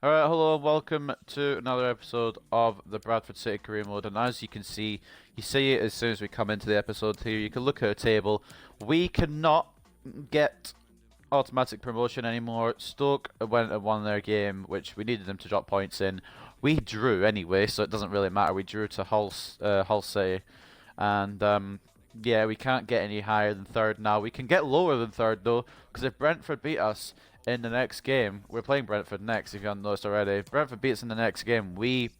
Alright, hello and welcome to another episode of the Bradford City Career Mode. And as you can see, you see it as soon as we come into the episode here. You can look at a table. We cannot get automatic promotion anymore. Stoke went and won their game, which we needed them to drop points in. We drew anyway, so it doesn't really matter. We drew to Hull City. And yeah, we can't get any higher than third now. We can get lower than third though, because if Brentford beat us in the next game, we're playing Brentford next, if you haven't noticed already. If Brentford beats in the next game, we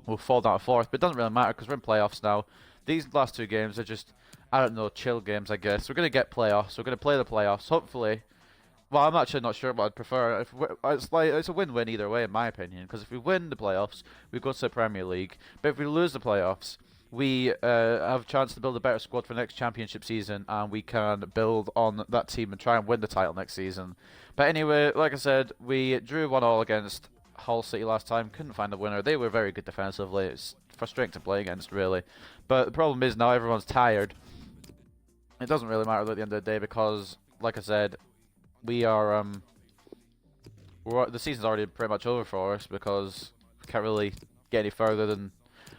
will fall down to fourth, but it doesn't really matter because we're in playoffs now. These last two games are just, I don't know, chill games, I guess. We're going to get playoffs. We're going to play the playoffs, hopefully. Well, I'm actually not sure what I'd prefer. It's a win-win either way, in my opinion, because if we win the playoffs, we go to the Premier League. But if we lose the playoffs, we have a chance to build a better squad for next championship season, and we can build on that team and try and win the title next season. But anyway, like I said, we drew 1-1 against Hull City last time. Couldn't find a winner. They were very good defensively. It's frustrating to play against, really. But the problem is now everyone's tired. It doesn't really matter at the end of the day because, like I said, we are the season's already pretty much over for us because we can't really get any further than.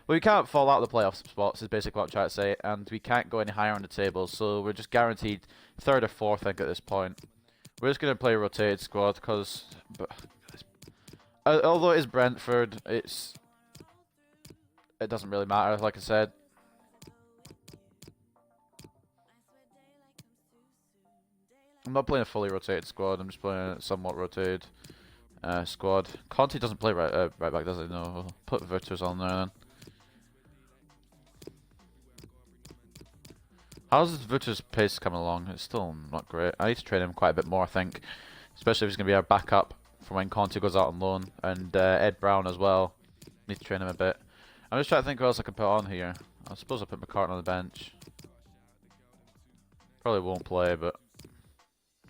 Well, we can't fall out of the playoff spots, is basically what I'm trying to say, and we can't go any higher on the table, so we're just guaranteed third or fourth, I think, at this point. We're just going to play a rotated squad, because although it is Brentford, it doesn't really matter, like I said. I'm not playing a fully rotated squad, I'm just playing a somewhat rotated squad. Conte doesn't play right back, does he? No, we'll put Vitters on there then. How's Vutter's pace coming along? It's still not great. I need to train him quite a bit more, I think. Especially if he's going to be our backup for when Conte goes out on loan. And Ed Brown as well. Need to train him a bit. I'm just trying to think what else I can put on here. I suppose I'll put McCartan on the bench. Probably won't play, but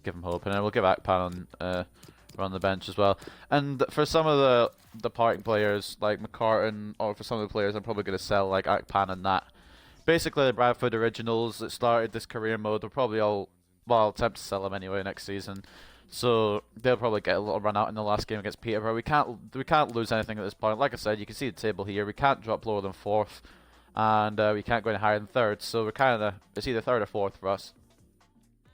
give him hope. And then we'll give Akpan on the bench as well. And for some of the departing players, like McCartan, or for some of the players, I'm probably going to sell like Akpan and that. Basically, the Bradford originals that started this career mode will probably all, well, attempt to sell them anyway next season. So they'll probably get a little run out in the last game against Peterborough. We can't lose anything at this point. Like I said, you can see the table here. We can't drop lower than fourth, and we can't go any higher than third. So we're kind of it's either third or fourth for us.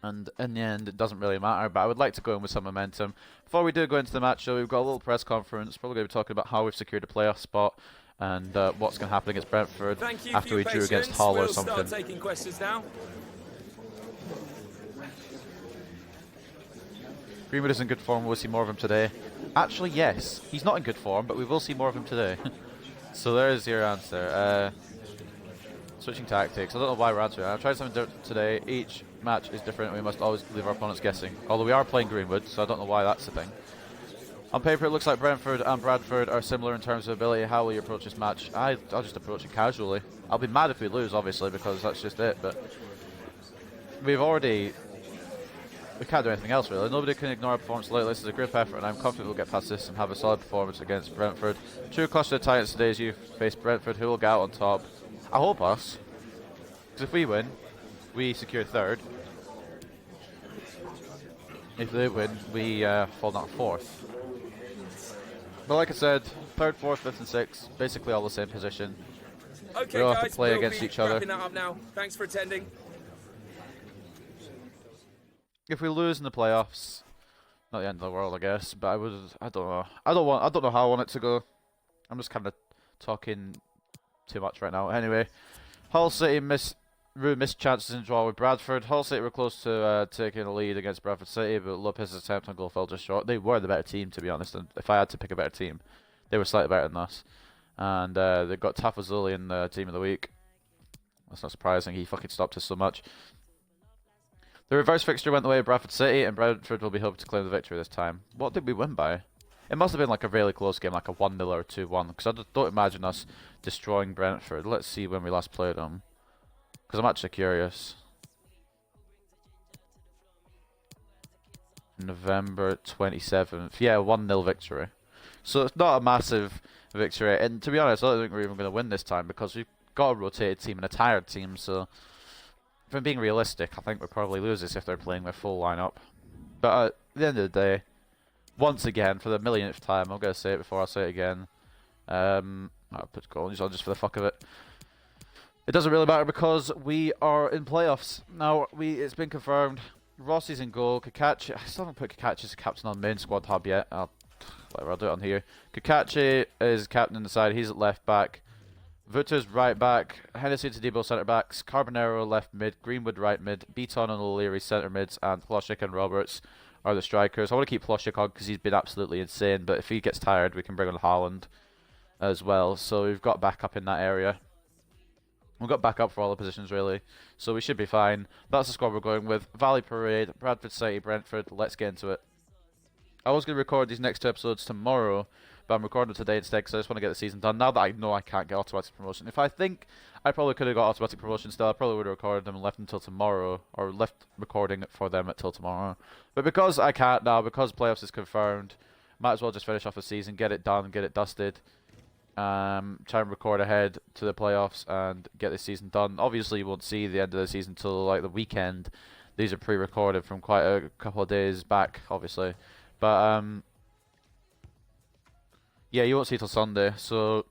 And in the end, it doesn't really matter. But I would like to go in with some momentum. Before we do go into the match, though, we've got a little press conference. Probably going to be talking about how we've secured a playoff spot. And what's going to happen against Brentford after we drew against Hull or something. We'll start taking questions now. Greenwood is in good form. We'll see more of him today. Actually, yes. He's not in good form, but we will see more of him today. So there's your answer. Switching tactics. I don't know why we're answering. I've tried something different today. Each match is different. We must always leave our opponents guessing. Although we are playing Greenwood, so I don't know why that's the thing. On paper, it looks like Brentford and Bradford are similar in terms of ability. How will you approach this match? I'll just approach it casually. I'll be mad if we lose, obviously, because that's just it. But we can't do anything else, really. Nobody can ignore our performance lately. This is a group effort, and I'm confident we'll get past this and have a solid performance against Brentford. True clash of the Titans today as you face Brentford, who will get out on top. I hope us. Because if we win, we secure third. If they win, we fall down fourth. But like I said, third, fourth, fifth, and sixth, basically all the same position. Okay, we all have guys, to play we'll against be each other. wrapping that up now. Thanks for attending. If we lose in the playoffs, not the end of the world, I guess. But I don't know. I don't know how I want it to go. I'm just kind of talking too much right now. Anyway, Hull City missed chances in draw with Bradford. Hull City were close to taking a lead against Bradford City, but Lopez's attempt on goal fell just short. They were the better team, to be honest. And if I had to pick a better team, they were slightly better than us. And they got Tafazuli in the team of the week. That's not surprising. He fucking stopped us so much. The reverse fixture went the way of Bradford City, and Brentford will be hoping to claim the victory this time. What did we win by? It must have been like a really close game, like a 1-0 or 2-1, because I don't imagine us destroying Brentford. Let's see when we last played them. Because I'm actually curious. November 27th. Yeah, 1-0 victory. So it's not a massive victory. And to be honest, I don't think we're even going to win this time because we've got a rotated team and a tired team. So if I'm being realistic, I think we'll probably lose this if they're playing their full lineup. But at the end of the day, once again, for the millionth time, I'm going to say it before I say it again. I'll put goals on just for the fuck of it. It doesn't really matter because we are in playoffs. Now, it's been confirmed. Rossi's in goal. Kakachi, I still haven't put Kakachi as captain on main squad hub yet. Whatever, I'll do it on here. Kakachi is captain in the side. He's at left back. Vuta's right back. Hennessy to Debo centre backs. Carbonero left mid. Greenwood right mid. Beaton and O'Leary centre mids. And Ploshik and Roberts are the strikers. I want to keep Ploshik on because he's been absolutely insane. But if he gets tired, we can bring on Haaland as well. So we've got backup in that area. We've got backup for all the positions really. So we should be fine. That's the squad we're going with. Valley Parade, Bradford City, Brentford. Let's get into it. I was going to record these next 2 episodes tomorrow, but I'm recording today instead because I just want to get the season done. Now that I know I can't get automatic promotion. If I think I probably could have got automatic promotion still, I probably would have recorded them and left until tomorrow, or left recording for them until tomorrow. But because I can't now, because playoffs is confirmed, might as well just finish off the season, get it done, get it dusted. Try and record ahead to the playoffs and get this season done. Obviously, you won't see the end of the season till like the weekend. These are pre-recorded from quite a couple of days back, obviously. But yeah, you won't see it till Sunday, so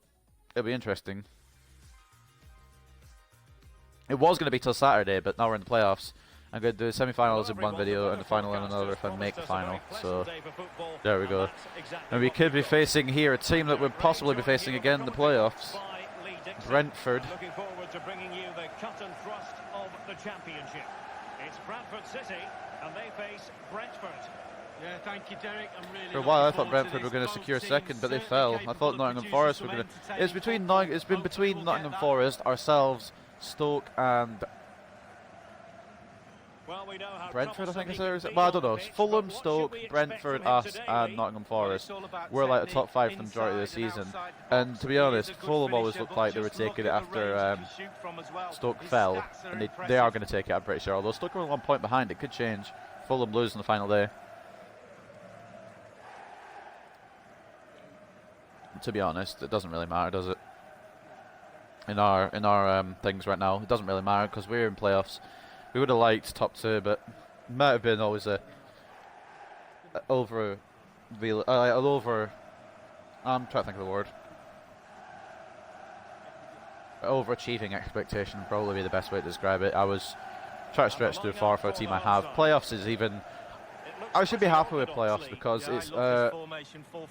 it'll be interesting. It was going to be till Saturday, but now we're in the playoffs. I'm going to do the semi-finals in one video and the final in another if I make the final. So there we go. And we could be facing here a team that would possibly be facing again in the playoffs. Brentford. Looking forward to bringing you the cut and thrust of the championship. It's Bradford City and they face Brentford. Yeah, thank you, Derek. I'm really For a while I thought Brentford were going to secure second, but they fell. I thought Nottingham Forest were going to... It's been between Nottingham Forest, ourselves, Stoke and... Well, we know how Brentford, I think it's there. Well, I don't know. Fulham, Stoke, Brentford, us, and Nottingham Forest were like the top 5 for the majority of the season. And to be honest, Fulham always looked like they were taking it after Stoke fell, and they are going to take it, I'm pretty sure. Although Stoke are only 1 point behind, it could change. Fulham lose on the final day. To be honest, it doesn't really matter, does it? In our things right now, it doesn't really matter because we're in playoffs. We would have liked top 2, but it might have been always I'm trying to think of the word. Overachieving expectation would probably be the best way to describe it. I was trying to stretch too far for a team I have. Playoffs is even... I should be happy with playoffs because it's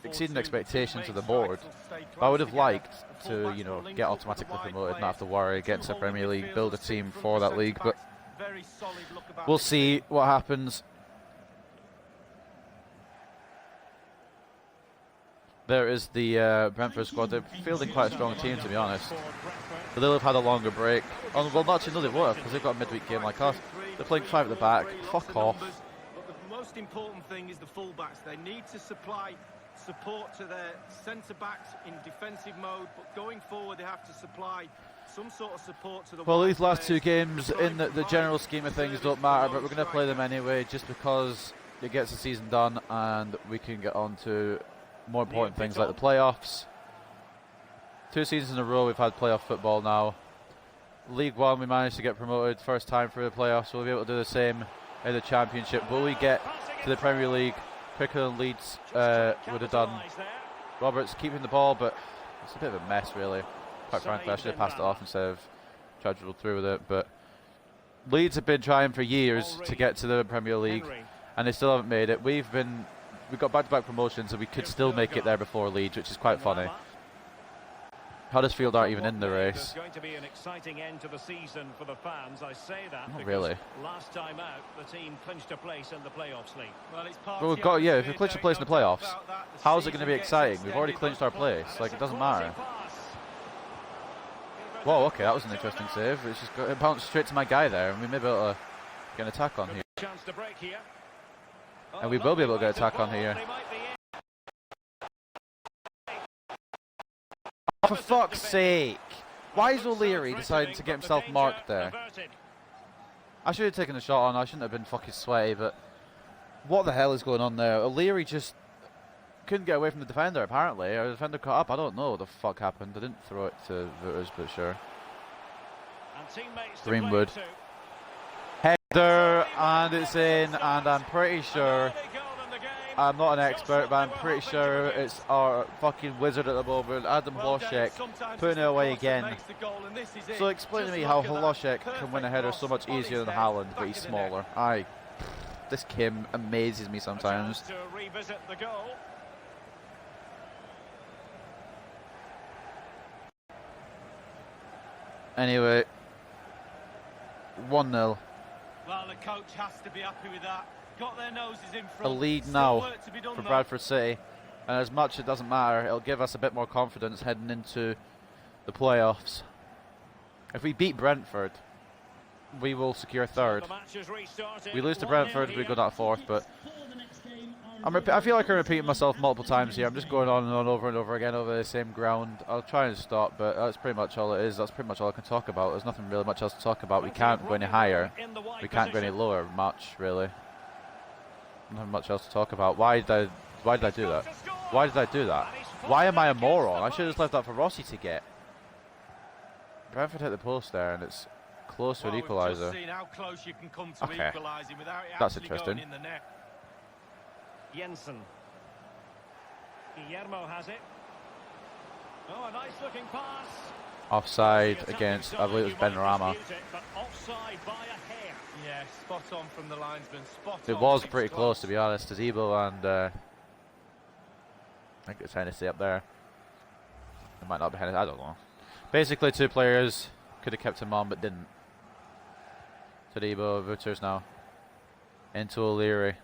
exceeding expectations of the board. But I would have liked to, you know, get automatically promoted, not have to worry, get into the Premier League, build a team for that league. But we'll see what happens. There is the Brentford squad. They're fielding quite a strong team, to be honest. But they'll have had a longer break. Oh, well, actually, no, they won't, because they've got a midweek game like us. They're playing 5 at the back. Fuck off. The most important thing is the fullbacks. They need to supply support to their centre-backs in defensive mode, but going forward they have to supply some sort of support to the... Well, these last 2 games in the general scheme of things don't matter, but we're going to play them anyway just because it gets the season done and we can get on to more important things like the playoffs. 2 seasons in a row we've had playoff football now. League 1 we managed to get promoted first time through the playoffs, so we'll be able to do the same in the Championship. Will we get to the Premier League quicker than Leeds would have done? Roberts keeping the ball, but it's a bit of a mess really. Quite frankly, I should have passed it off instead of tried to roll through with it. But Leeds have been trying for years to get to the Premier League, and they still haven't made it. We've got back-to-back promotions, and we could still make it there before Leeds, which is quite funny. Huddersfield aren't even in the race. Going to be an exciting end to the season for the fans. I say that Not because really. last time out the team clinched a place in the playoffs league. Well, we've got, yeah, if we clinch a place in the playoffs, how is it going to be exciting? We've already clinched our place. Like, it doesn't matter. Whoa, okay, that was an interesting save. It's just it bounced straight to my guy there, and we may be able to get an attack on here. Chance to break here. And we will be able to get an attack on here. Oh, for fuck's sake! Why is O'Leary deciding to get himself marked there? I should have taken a shot on, I shouldn't have been fucking sweaty, but what the hell is going on there? O'Leary just couldn't get away from the defender, apparently. Or the defender caught up, I don't know what the fuck happened. I didn't throw it to Vooters, but sure. Greenwood. Header, and it's in, and I'm pretty sure I'm not an expert, but I'm pretty sure it's our fucking wizard at the moment, Adam Hlošek, putting it away again. So explain to me how Hlošek can win a header so much easier than Haaland, but he's smaller. This Kim amazes me sometimes. To revisit the goal. Anyway, 1-0. Well, the coach has to be happy with that. Got their noses in front. A lead Still now work to be done for though. Bradford City, and as much it doesn't matter, it'll give us a bit more confidence heading into the playoffs. If we beat Brentford, we will secure third. The match has restarted. We lose to 1-0 Brentford, we go down fourth, but I feel like I'm repeating myself multiple times here. I'm just going on and on over and over again over the same ground. I'll try and stop, but that's pretty much all it is. That's pretty much all I can talk about. There's nothing really much else to talk about. We can't go any higher. We can't go any lower much, really. Nothing much else to talk about. Why did I do that? Why did I do that? Why am I a moron? I should have just left that for Rossi to get. Brentford hit the post there, and it's close to an equaliser. We've just seen how close you can come to Okay. equalising without it That's actually interesting. going in the net. Jensen. Guillermo has it. Oh, a nice looking pass. Offside against, I believe it was Benrahma. But offside by a hair. Yeah, spot on from the linesman. Spot It on. was It's pretty close, to be honest. Tezebo and I think it's Hennessy up there. It might not be Hennessy, I don't know. Basically, two players could have kept him on, but didn't. Tezebo, Wouters now. Into O'Leary.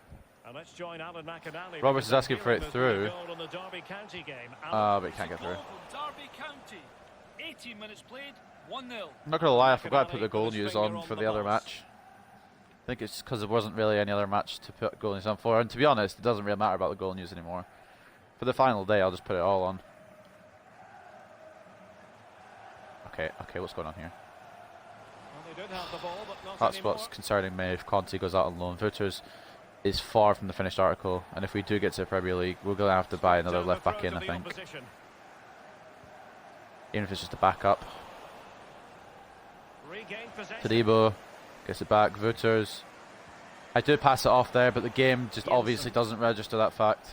And let's join Alan McAnally. Roberts is asking for it through. But But he can't get through. Derby County. 18 minutes played, 1-0. I'm not going to lie, I forgot to put the goal news on for the other match. I think it's because there wasn't really any other match to put goal news on for. And to be honest, it doesn't really matter about the goal news anymore. For the final day, I'll just put it all on. Okay, what's going on here? That's what's concerning me if Conte goes out on loan. Wouters is far from the finished article, and if we do get to the Premier League, we're going to have to buy another left back in, I think. Even if it's just a backup. Tezebo gets it back. Wouters. I do pass it off there, but the game just obviously doesn't register that fact.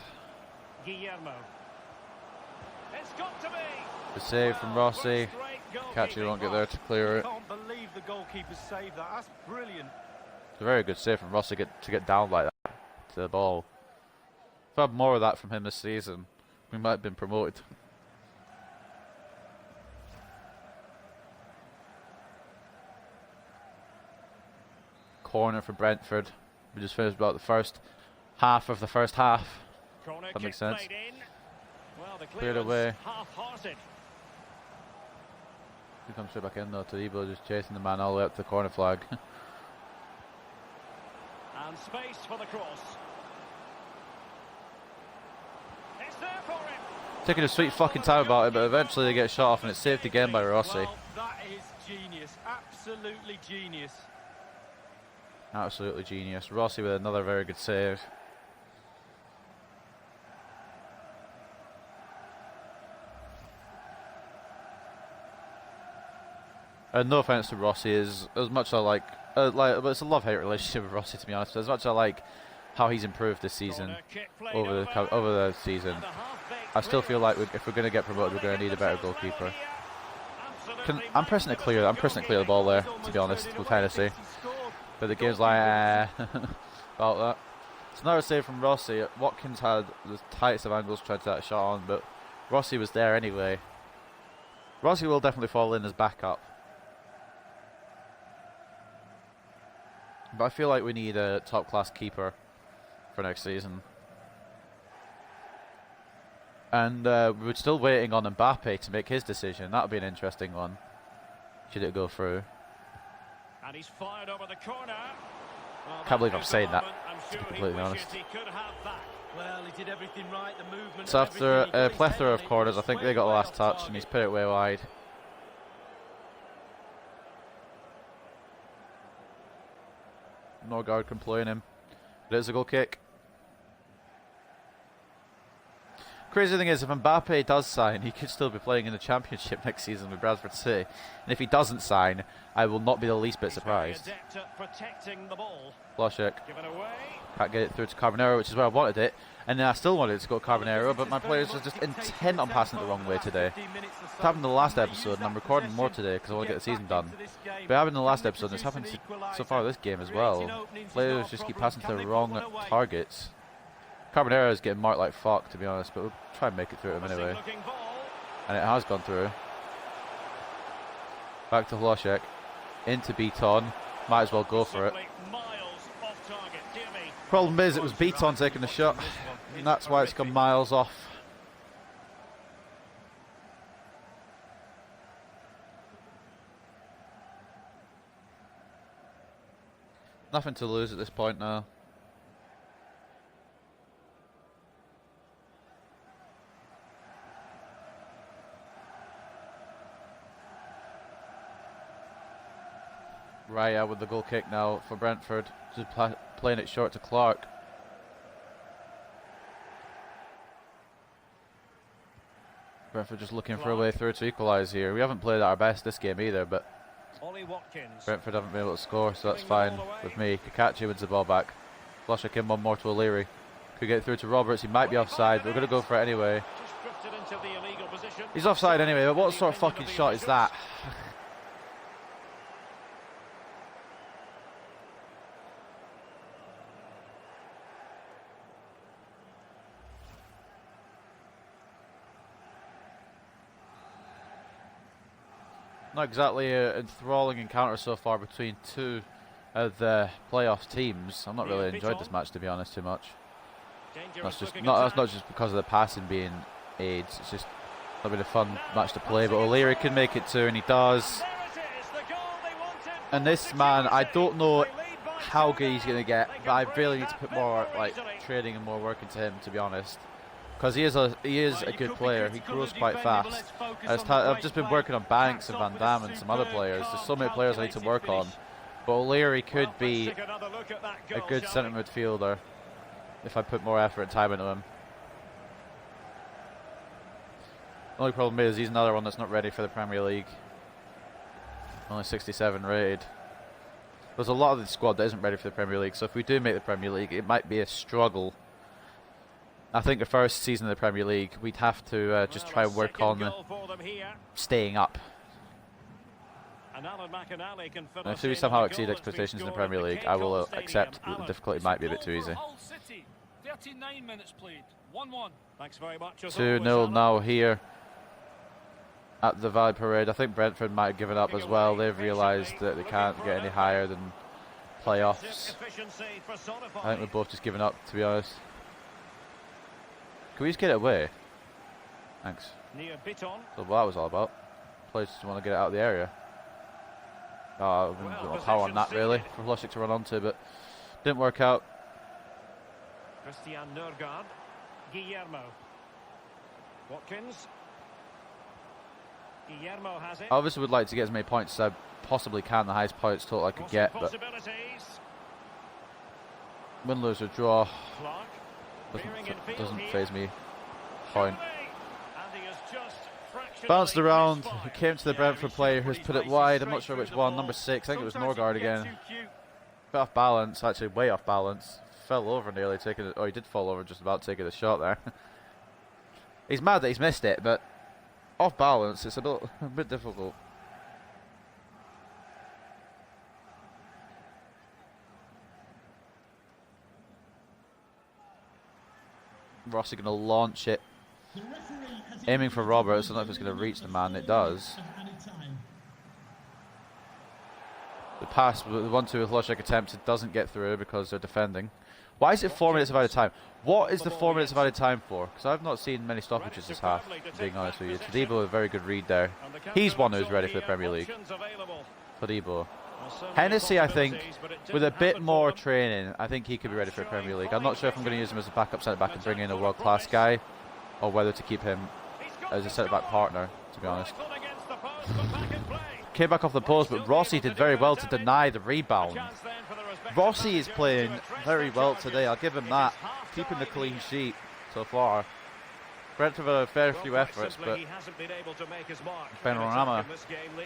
Guillermo. It's got to be. The save from Rossi. Catcher won't get there to clear it. I can't believe the goalkeeper saved that. That's brilliant. It's a very good save from Rossi to get down like that to the ball. If I had more of that from him this season, we might have been promoted. Corner for Brentford. We just finished about the first half of the first half. That makes sense. Well, the Cleared away. half-hearted. He comes straight back in though. Tezebo just chasing the man all the way up to the corner flag. And space for the cross. It's there for him. Taking a sweet fucking time about it, but eventually they get shot off and it's saved again by Rossi. Well, that is genius. Absolutely genius. Absolutely genius. Rossi with another very good save. No offense to Rossi, is as much as I like, but it's a love-hate relationship with Rossi, to be honest. As much as I like how he's improved this season, over the season, I still feel like if we're going to get promoted, we're going to need a better goalkeeper. I'm pressing it clear. I'm pressing it clear the ball there, to be honest, with Hennessy. But the game's like about that. It's another save from Rossi. Watkins had the tightest of angles trying to get that shot on, but Rossi was there anyway. Rossi will definitely fall in as backup. But I feel like we need a top-class keeper for next season. And we're still waiting on Mbappe to make his decision. That'll be an interesting one. Should it go through? And he's fired over the corner. Well, Can't believe I'm saying that, to be completely honest. He could have that. Well, he did everything right. The movement. So after everything, he a got his plethora head of in it, corners, he I was think way they got the off last touch, and target. he's put it way wide. No guard can play him. But it's a goal kick. Crazy thing is, if Mbappe does sign, he could still be playing in the Championship next season with Bradford City. And if he doesn't sign, I will not be the least bit surprised. Loshek. Can't get it through to Carbonero, which is where I wanted it. And then I still wanted it to go to Carbonero, but my players are just intent on passing it the wrong way today. It happened in the last episode, and I'm recording more today because I want to get the season done. But it happened in the last episode, and it's happened so far this game as well. Players just keep passing to the wrong targets. Carbonero is getting marked like fuck, to be honest, but we'll try and make it through him anyway. And it has gone through. Back to Hlošek. Into Beaton. Might as well go for it. Problem is, it was Beaton taking the shot, and that's why it's gone miles off. Nothing to lose at this point now. Raya with the goal kick now for Brentford, just playing it short to Clark. Brentford just looking for a way through to equalise here. We haven't played at our best this game either, but Brentford haven't been able to score, so that's fine with me. Kakachi wins the ball back. Hlošek in one more to O'Leary. Could get through to Roberts, he might be offside, but we're going to go for it anyway. He's offside anyway, but what sort of fucking shot is that? Not exactly an enthralling encounter so far between two of the playoff teams. I've not really enjoyed this match, to be honest, too much. That's not just because of the passing being aids. It's just not been a fun match to play. But O'Leary can make it too, and he does. And this man, I don't know how good he's going to get, but I really need to put more training and more work into him, to be honest. Because he is a good player. He grows quite fast. I've just been working on Banks and Van Damme and some other players. There's so many players I need to work on. But O'Leary could be a good centre midfielder if I put more effort and time into him. The only problem is he's another one that's not ready for the Premier League. Only 67 rated. There's a lot of the squad that isn't ready for the Premier League. So if we do make the Premier League, it might be a struggle. I think the first season of the Premier League, we'd have to just try and work on staying up. And if we somehow exceed expectations in the Premier League, I will accept that the difficulty might be a bit too easy. 39 minutes played. 1-1. 2-0 now here at the Valley Parade. I think Brentford might have given up as well. They've realised that they can't get any higher than playoffs. I think we've both just given up, to be honest. Can we just get it away? Thanks. So what that was all about. Players just want to get it out of the area. Oh, I got no power on that really for Hlošek to run onto, but didn't work out. Christian Nørgaard, Guillermo, Watkins. Guillermo has it. I obviously would like to get as many points as I possibly can, the highest points total I could get, but win, lose or draw doesn't faze me. Point. Bounced around, he came to the Brentford player who's put it wide. I'm not sure which one, number 6, I think it was Nørgaard again. Bit off balance, actually way off balance. Fell over nearly taking it. Oh, he did fall over just about taking the shot there. He's mad that he's missed it, but off balance, it's a bit difficult. Rossi going to launch it, aiming for Roberts. I don't know if it's going to reach the man. It does. The pass, the 1-2 with Hlošek attempted, doesn't get through because they're defending. Why is it 4 minutes of added time? What is the 4 minutes of added time for? Because I've not seen many stoppages this half, being honest with you. Todibo, a very good read there. He's one who's ready for the Premier League. Todibo. Hennessy, I think, with a bit more training, I think he could be ready for the Premier League. I'm not sure if I'm going to use him as a backup centre-back and bring in a world-class guy, or whether to keep him as a centre-back partner, to be honest. Came back off the post, but Rossi did very well to deny the rebound. Rossi is playing very well today, I'll give him that. Keeping the clean sheet so far. Brentford had a fair few efforts, but Panorama,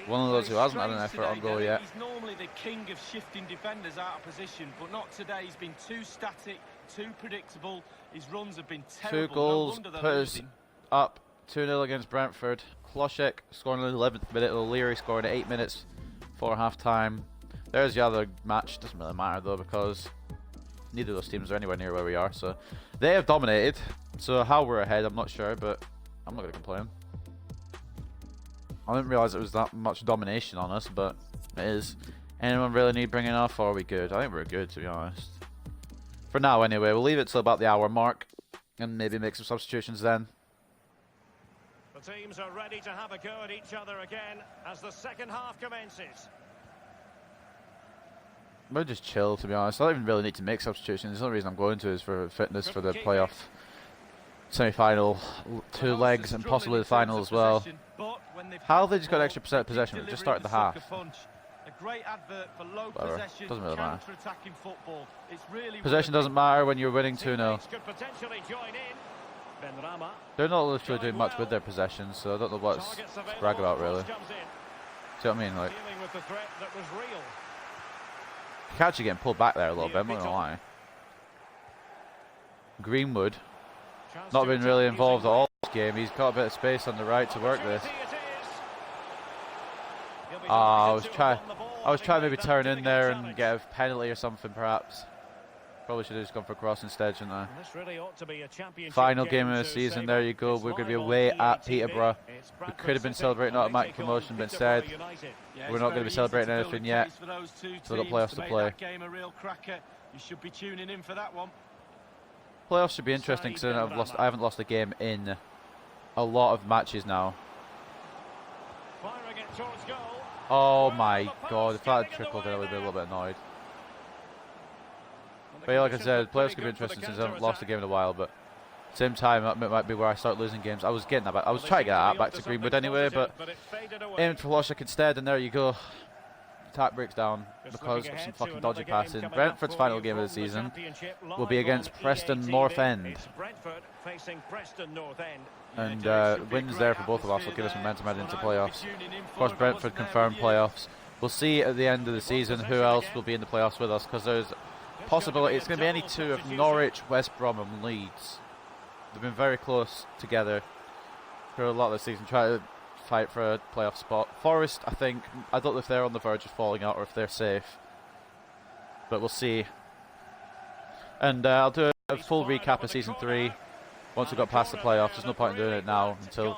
one of those who hasn't had an effort on goal yet. He's normally the king of shifting defenders out of position, but not today. He's been too static, too predictable. His runs have been terrible. 2 goals put us up 2-0 against Brentford. Kloschek scoring in the 11th minute, O'Leary scoring at 8 minutes for half-time. There's the other match. Doesn't really matter though, because neither of those teams are anywhere near where we are. So they have dominated. So how we're ahead, I'm not sure, but I'm not going to complain. I didn't realise it was that much domination on us, but it is. Anyone really need bringing off, or are we good? I think we're good, to be honest. For now, anyway. We'll leave it till about the hour mark, and maybe make some substitutions then. The teams are ready to have a go at each other again as the second half commences. We'll just chill, to be honest. I don't even really need to make substitutions. The only reason I'm going to is for fitness for the playoff semi-final, 2 legs, and possibly the final as well. How have they just got extra percent possession? We've just started the half. A great advert for low possession, doesn't really matter. counter-attacking football. It's really Possession doesn't matter when you're winning 2-0. They're not literally doing much with their possession, so I don't know what's to brag about, really. See what I mean? Like, Catchy getting pulled back there a little bit, I'm not gonna lie. Greenwood, not been really involved at all this game. He's got a bit of space on the right to work this. I was trying to maybe turn in there and get a penalty or something, perhaps. Probably should have just gone for a cross instead, shouldn't I? Final game of the season, there you go. We're going to be away at Peterborough. We could have been celebrating automatic promotion, but instead, we're not going to be celebrating anything yet. So we've got playoffs to play. Playoffs should be interesting because I haven't lost a game in a lot of matches now. Oh my god, if that had trickled in, I would be a little bit annoyed. But yeah, like I said, playoffs could be interesting since I haven't lost a game in a while, but at the same time, it might be where I start losing games. I was getting that back. I was trying to get that back to Greenwood anyway, but aimed for Kloschek instead, and there you go. Attack breaks down because of some fucking dodgy passing. Brentford's final game of the season will be against Preston North End. And wins there for both of us will give us momentum heading into playoffs. Of course, Brentford confirmed playoffs. We'll see at the end of the season who else will be in the playoffs with us, because there's a possibility it's going to be any 2 of Norwich, West Brom and Leeds. They've been very close together for a lot of the season, trying to fight for a playoff spot. Forest, I don't know if they're on the verge of falling out or if they're safe, but we'll see. And I'll do a full recap of season 3 once we got past the playoffs. There's no point in doing it now until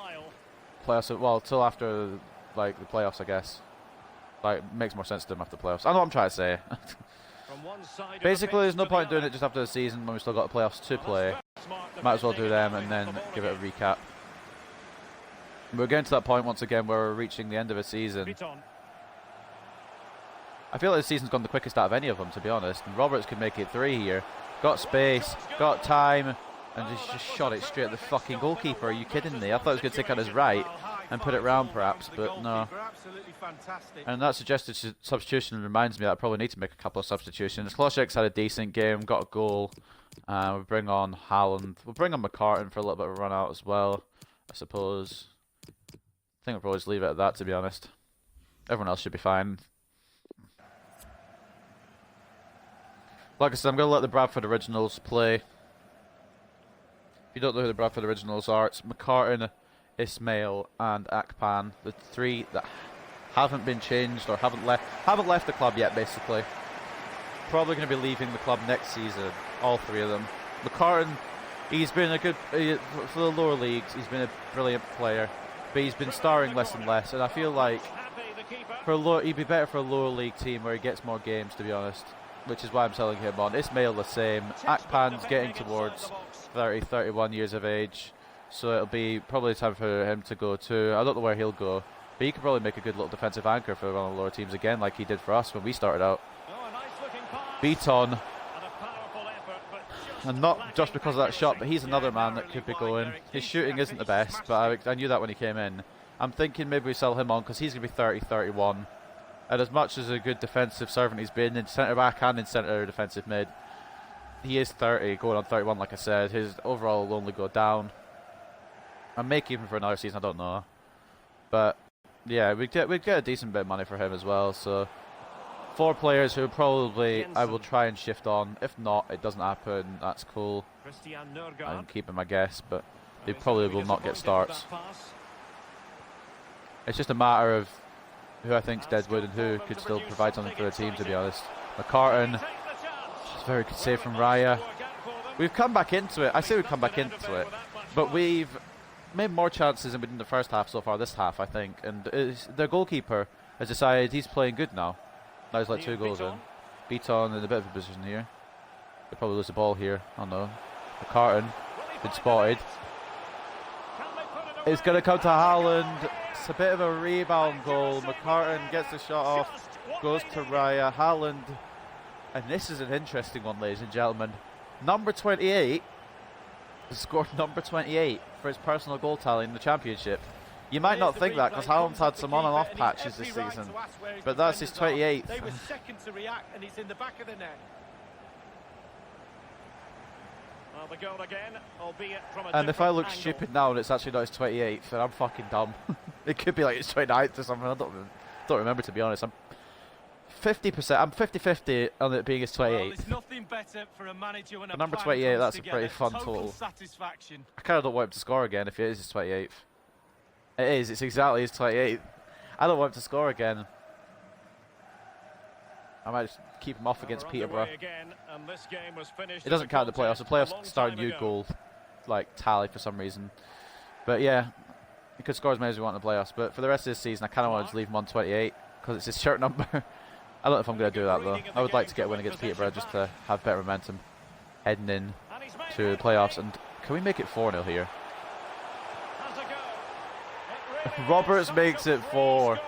playoffs. Well, till after like the playoffs, I guess. Like, it makes more sense to do them after the playoffs. I know what I'm trying to say. Basically, there's no point in doing it just after the season when we've still got the playoffs to play. Might as well do them and then give it a recap. We're getting to that point once again where we're reaching the end of a season. I feel like the season's gone the quickest out of any of them, to be honest. And Roberts could make it 3 here. Got space, got time, and just shot it straight at the fucking goalkeeper. Are you kidding me? I thought he was going to take on his right and put it round perhaps, but no. And that suggested substitution reminds me that I probably need to make a couple of substitutions. Kloschek's had a decent game, got a goal. We'll bring on Haaland. We'll bring on McCartan for a little bit of a run out as well, I suppose. I think we'll probably just leave it at that, to be honest. Everyone else should be fine. Like I said, I'm going to let the Bradford originals play. If you don't know who the Bradford originals are, it's McCartan, Ismail and Akpan. The 3 that haven't been changed or haven't left the club yet, basically. Probably going to be leaving the club next season, all 3 of them. McCartan, he's been a good, for the lower leagues, he's been a brilliant player. But he's been starring less and less, and I feel like he'd be better for a lower league team where he gets more games, to be honest, which is why I'm selling him on. Ismail the same. Akpan's getting towards 30, 31 years of age, so it'll be probably time for him to go too. I don't know where he'll go, but he could probably make a good little defensive anchor for one of the lower teams again, like he did for us when we started out. Beaton. And not just because of that shot, but he's another man that could be going. His shooting isn't the best, but I knew that when he came in. I'm thinking maybe we sell him on because he's going to be 30, 31. And as much as a good defensive servant he's been in centre-back and in centre defensive mid, he is 30, going on 31 like I said. His overall will only go down. I may keep him for another season, I don't know. But yeah, we'd get a decent bit of money for him as well. So 4 players who probably I will try and shift on. If not, it doesn't happen. That's cool. I can keep him, I guess, but they probably will not get starts. It's just a matter of who I think's Deadwood and who could still provide something for the team, to be honest. McCartan, very good save from Raya. We've come back into it. I say we've come back into it, but we've made more chances than we did in the first half so far this half, I think. And their goalkeeper has decided he's playing good now. Now he's let 2 goals in. Beaton in a bit of a position here. They'll probably lose the ball here. Oh no. McCartan, been spotted. It's going to come to Haaland. It's a bit of a rebound goal. McCartan gets the shot off, goes to Raya. Haaland, and this is an interesting one, ladies and gentlemen. Number 28 has scored number 28 for his personal goal tally in the Championship. You might not think that because Haaland's had some on and off patches this season, but that's his 28th. They were second to react, and it's in the back of the net. Well, the goal again, albeit from a And if I look angle. stupid now and it's actually not his 28th, then I'm fucking dumb. It could be like his 29th or something. I don't remember, to be honest. I'm 50%. I'm 50-50 on it being his 28th. Well, it's nothing better for a manager when a number plan 28, comes that's a together. pretty fun Total total. satisfaction. I kind of don't want him to score again if it is his 28th. It is. It's exactly his 28th. I don't want him to score again. I might just keep him off against Peterborough. Again, and this game was finished It doesn't count the playoffs. The playoffs a long start a time new ago. goal, like tally for some reason. But yeah, he could score as many as we want in the playoffs. But for the rest of this season, I kind of want to leave him on 28 because it's his shirt number. I don't know if I'm going to do that though. I would like to get a win against Peterborough just to have better momentum heading in to the playoffs. And can we make it 4-0 here? Roberts makes it 4.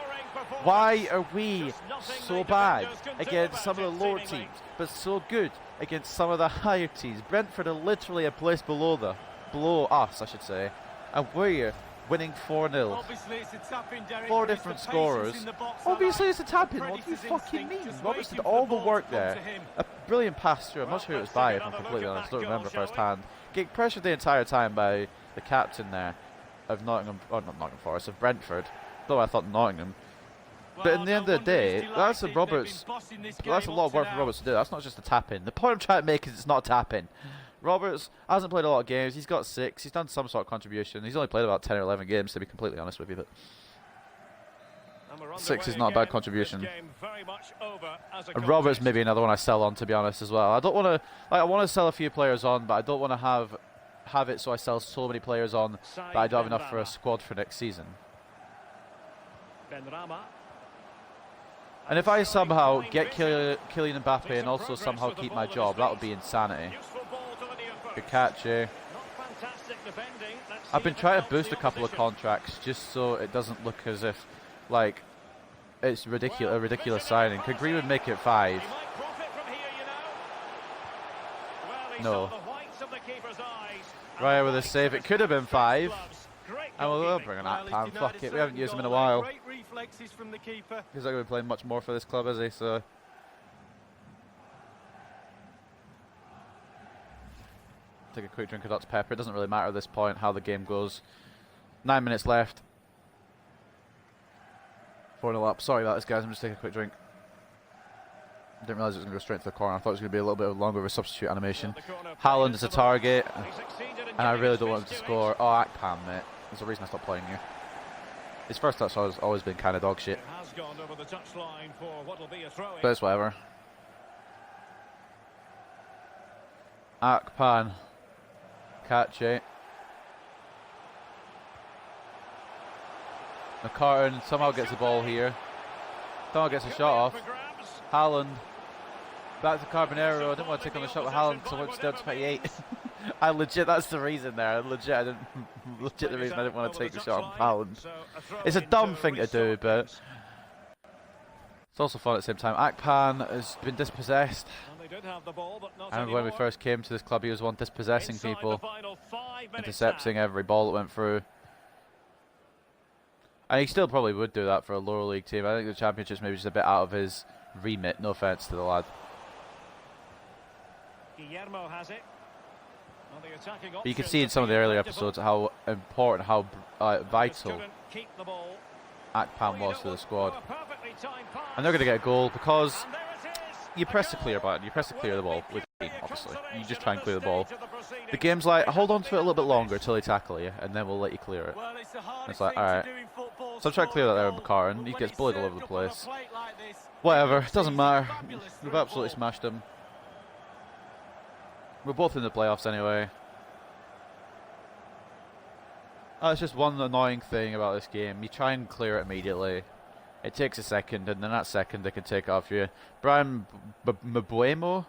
Why are we so bad against some of the lower teams, but so good against some of the higher teams? Brentford are literally a place below us, I should say, and we're winning 4-0. Obviously, it's a tap-in, Derek. 4 different scorers. Obviously, it's a tap-in. What do you fucking mean? Roberts did all the work there. A brilliant pass through. I'm not sure who it was by, if I'm completely honest. I don't remember firsthand. Getting pressured the entire time by the captain there of Nottingham, or not Nottingham Forest, of Brentford. Though I thought Nottingham. But in the end of the day, that's a lot of work for Roberts to do. That's not just a tap-in. The point I'm trying to make is it's not a tap-in. Roberts hasn't played a lot of games. He's got 6. He's done some sort of contribution. He's only played about 10 or 11 games, to be completely honest with you. But 6 is not a bad contribution. And Roberts maybe another one I sell on, to be honest, as well. I don't want to. I want to sell a few players on, but I don't want to have it so I sell so many players on that I don't have enough for a squad for next season. And if I somehow get Kylian Mbappe and also somehow keep my job, that would be insanity. Good catch here. I've been trying to boost a couple of contracts just so it doesn't look as if, like, it's a ridiculous signing. Could Greenwood make it 5? No. Raya with a save. It could have been 5. And we'll bring an Akpan. Fuck it. We haven't used him in a while. Great reflexes from the keeper. He's not going to be playing much more for this club, is he? So. Take a quick drink of Dr. Pepper. It doesn't really matter at this point how the game goes. 9 minutes left. 4-0 up. Sorry about this, guys. I'm just taking a quick drink. Didn't realise it was going to go straight to the corner. I thought it was going to be a little bit longer of a substitute animation. Haaland is a target. And I really don't want him to score. Oh, Akpan, mate. There's a reason I stopped playing here. His first touch has always been kind of dog shit. But it's whatever. Akpan. Catch it. McCartan somehow gets the ball here. Somehow gets a shot off. Haaland. Back to Carbonero. I didn't want to take on the shot with Haaland because I went down to 28. I legit, that's the reason there. Legit the reason I didn't want to take the shot on Haaland. It's a dumb thing to do, but it's also fun at the same time. Akpan has been dispossessed. I remember when we first came to this club, he was one dispossessing people, intercepting every ball that went through. And he still probably would do that for a lower league team. I think the Championship's maybe just a bit out of his remit. No offence to the lad. Guillermo has it. Well, the attacking But you can options see in some of the appear earlier plentiful. episodes how important, how Just vital couldn't keep the ball. Akpan Oh, was to the what? squad. Oh, a perfectly timed pass. And they're going to get a goal because And there it is. you press the A clear goal. button, you press the clear the ball with Will team, it be a obviously. You just consolation try and at clear the this ball. stage of the proceedings? The game's like, They hold on haven't to it a little bit been longer honest. until they tackle you, and then we'll let you clear it. Well, it's the hardest It's like, thing to alright. do in football. So I'm trying to clear that there with scoring a McCartan. goal, He but gets when bullied it's all over the served up on a place. plate like this, Whatever, it's it doesn't easy, matter. fabulous We've through absolutely ball. smashed them. We're both in the playoffs anyway. It's just one annoying thing about this game. You try and clear it immediately. It takes a second, and then that second they can take it off you. Brian Mbuemo,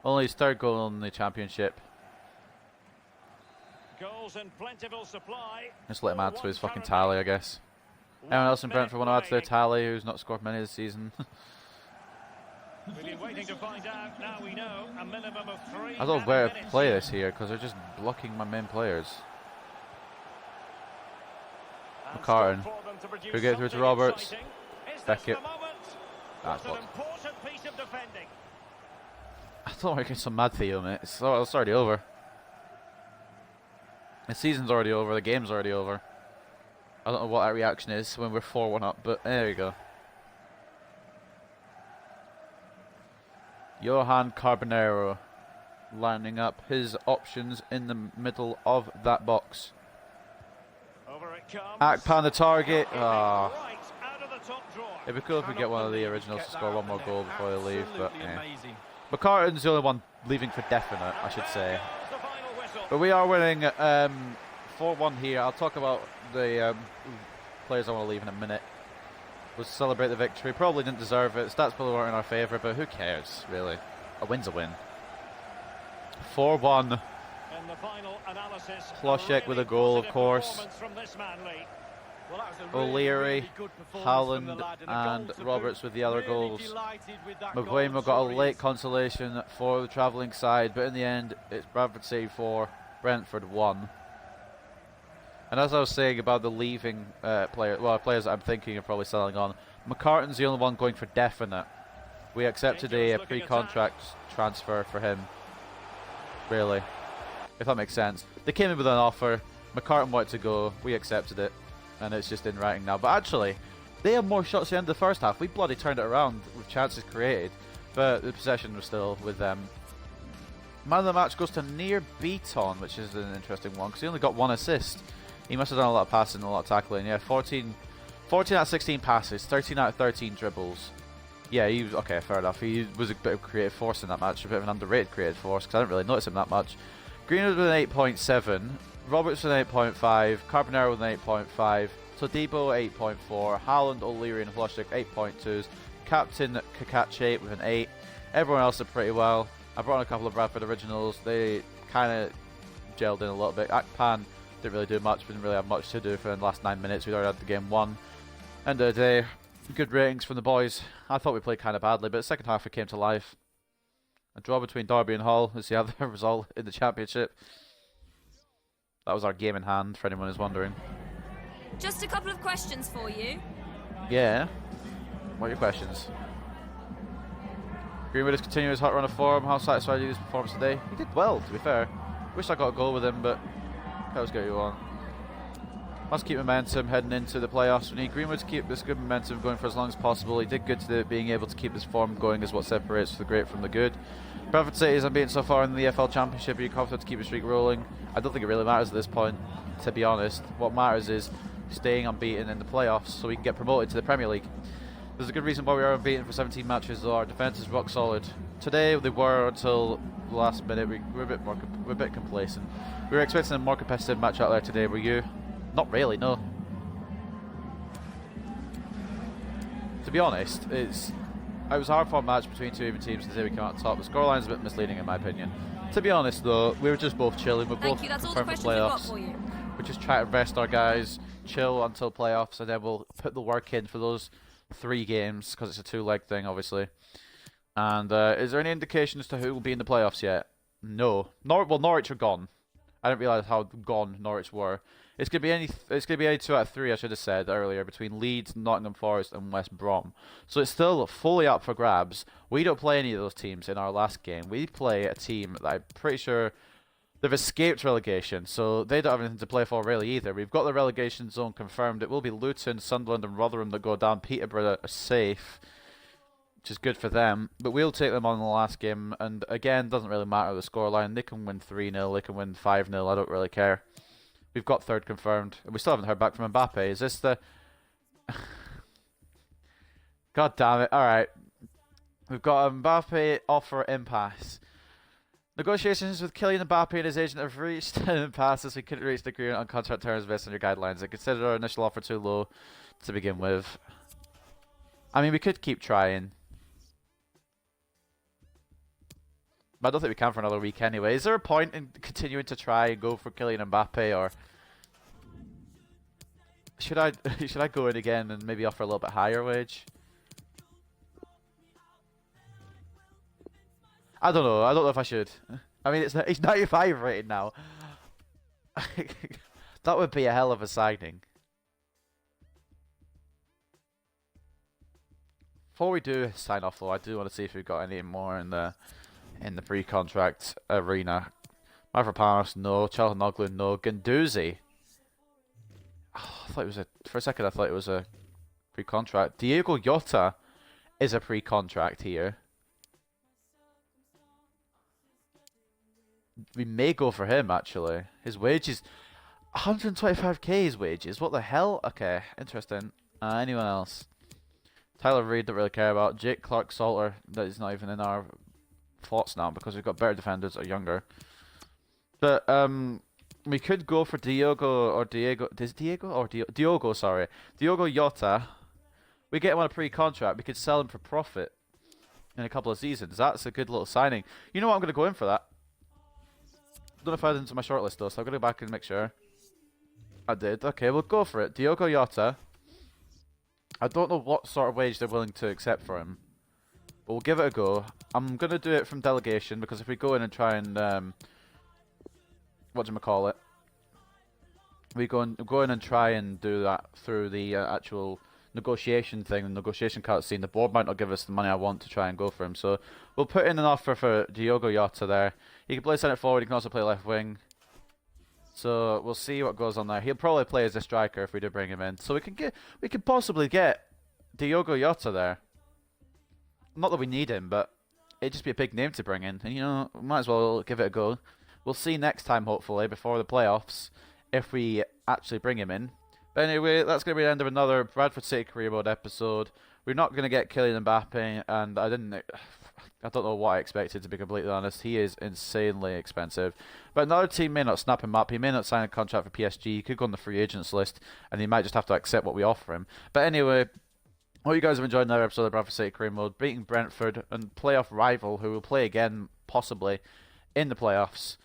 only his third goal in the championship. Goals in plentiful supply. Just let him add to One his fucking currently. tally, I guess. Anyone else in 1 Brentford want to add to their minute tally who's not scored many this season? remaining. We've been waiting to find out. Now we know a minimum of 3. I don't know where to minutes play here. this here because they're just blocking my main players. And McCartan. scope for them to produce Could get through to something Roberts. exciting. Is this Beckett. the moment? That's What an what. important piece of defending. I thought we were getting some mad Theo, mate. It's already over. The season's already over. The game's already over. I don't know what our reaction is when we're 4-1 up, but there you go. Johan Carbonero lining up his options in the middle of that box. Over it comes. Akpan the target. Right Ah, out of the top drawer. it'd be cool if we get one of the originals to score one more goal before they leave, but Absolutely yeah. amazing. McCartan's the only one leaving for definite, I should say. There goes the final whistle. But we are winning 4-1 here. I'll talk about the players I want to leave in a minute. We'll celebrate the victory. Probably didn't deserve it. Stats probably weren't in our favour, but who cares, really? A win's a win. 4-1. In the final analysis, Ploshek with a goal, of positive course. performance from this man, Lee. Well, that was a really, O'Leary, really good performance from the Haaland lad, a and goal to Roberts boot. with the other Really goals. delighted with that goal, Mbuemo I'm got sure a he late is. consolation for the travelling side, but in the end, it's Bradford City 4, Brentford 1. And as I was saying about the leaving players that I'm thinking of probably selling on, McCartan's the only one going for definite. We accepted a Dangerous looking pre-contract transfer for him. Really. If that makes sense. They came in with an offer, McCartan wanted to go, we accepted it, and it's just in writing now. But actually, they had more shots at the end of the first half. We bloody turned it around with chances created, but the possession was still with them. Man of the match goes to Near Beaton, which is an interesting one, because he only got 1 assist. He must have done a lot of passing and a lot of tackling. Yeah, 14 out of 16 passes, 13 out of 13 dribbles. Yeah, he was, okay, fair enough. He was a bit of creative force in that match, a bit of an underrated creative force, because I didn't really notice him that much. Greenwood with an 8.7, Roberts with an 8.5, Carbonero with an 8.5, Todibo 8.4, Haaland, O'Leary and Ploshek 8.2s, Captain Kakache with an 8. Everyone else did pretty well. I brought in a couple of Bradford originals. They kind of gelled in a little bit. Akpan didn't really do much, didn't really have much to do for the last 9 minutes. We'd already had the game won. End of the day, good ratings from the boys. I thought we played kind of badly, but the second half we came to life. A draw between Derby and Hull is the other result in the championship. That was our game in hand, for anyone who's wondering. Just a couple of questions for you. Yeah. What are your questions? Greenwood is continuing his hot run of form. How satisfied are you with his performance today? He did well, to be fair. Wish I got a goal with him, but that was good on. Must keep momentum heading into the playoffs. We need Greenwood to keep this good momentum going for as long as possible. He did good to being able to keep this form going is what separates the great from the good. Bradford City is unbeaten so far in the EFL Championship. Are you confident to keep the streak rolling? I don't think it really matters at this point, to be honest. What matters is staying unbeaten in the playoffs so we can get promoted to the Premier League. There's a good reason why we are unbeaten for 17 matches, though. Our defence is rock solid. Today they were until the last minute. We're a bit complacent. We were expecting a more competitive match out there today. Were you? Not really, no. To be honest, it was a hard-fought match between two even teams today. We came out top. The scoreline's a bit misleading in my opinion. To be honest, though, we were just both chilling. We're Thank both you, that's all the confirmed questions for we've got playoffs. for you. We just try to rest our guys, chill until playoffs, and then we'll put the work in for those 3 games because it's a 2-leg thing, obviously. And is there any indication as to who will be in the playoffs yet? No. Norwich are gone. I didn't realise how gone Norwich were. It's gonna be any 2 out of 3. I should have said earlier between Leeds, Nottingham Forest, and West Brom. So it's still fully up for grabs. We don't play any of those teams in our last game. We play a team that I'm pretty sure They've escaped relegation, so they don't have anything to play for really either. We've got the relegation zone confirmed. It will be Luton, Sunderland and Rotherham that go down. Peterborough are safe, which is good for them. But we'll take them on in the last game, and again, doesn't really matter the scoreline. They can win 3-0, they can win 5-0, I don't really care. We've got third confirmed, and we still haven't heard back from Mbappe. Is this the... God damn it, alright. We've got a Mbappe offer impasse. Negotiations with Kylian Mbappe and his agent have reached an impasse as we couldn't reach the agreement on contract terms based on your guidelines. I considered our initial offer too low to begin with. I mean, we could keep trying. But I don't think we can for another week anyway. Is there a point in continuing to try and go for Kylian Mbappe, or should I go in again and maybe offer a little bit higher wage? I don't know. I don't know if I should. I mean, it's 95 rated now. That would be a hell of a signing. Before we do sign off, though, I do want to see if we've got any more in the pre-contract arena. Mavropanos, no. Çalhanoğlu, no. Guendouzi. Oh, I thought it was for a second. I thought it was a pre-contract. Diego Jota is a pre-contract here. We may go for him, actually. His wages... 125k his wages. What the hell? Okay, interesting. Anyone else? Tyler Reid, don't really care about. Jake Clark-Salter, that is not even in our thoughts now because we've got better defenders that are younger. But, we could go for Diogo, sorry. Diogo Jota. We get him on a pre-contract. We could sell him for profit in a couple of seasons. That's a good little signing. You know what? I'm going to go in for that. Don't know if I had into my shortlist though, so I'm going to go back and make sure. I did. Okay, we'll go for it. Diogo Jota. I don't know what sort of wage they're willing to accept for him, but we'll give it a go. I'm going to do it from delegation because if we go in and try and whatchamacallit, we go in and try and do that through the actual negotiation thing, the negotiation cutscene, the board might not give us the money I want to try and go for him. So we'll put in an offer for Diogo Jota there. He can play centre forward, he can also play left wing. So we'll see what goes on there. He'll probably play as a striker if we do bring him in. So we could possibly get Diogo Jota there. Not that we need him, but it'd just be a big name to bring in. And you know, we might as well give it a go. We'll see next time, hopefully, before the playoffs, if we actually bring him in. But anyway, that's going to be the end of another Bradford City Career Mode episode. We're not going to get Kylian Mbappe, and I don't know what I expected, to be completely honest. He is insanely expensive. But another team may not snap him up. He may not sign a contract for PSG. He could go on the free agents list, and he might just have to accept what we offer him. But anyway, hope you guys have enjoyed another episode of Bradford City Career Mode, beating Brentford and playoff rival, who will play again, possibly, in the playoffs.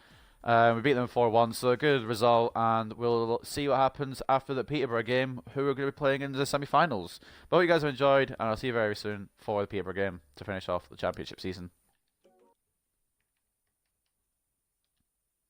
We beat them 4-1, so a good result, and we'll see what happens after the Peterborough game, who we're going to be playing in the semi-finals. But I hope you guys have enjoyed, and I'll see you very soon for the Peterborough game to finish off the championship season.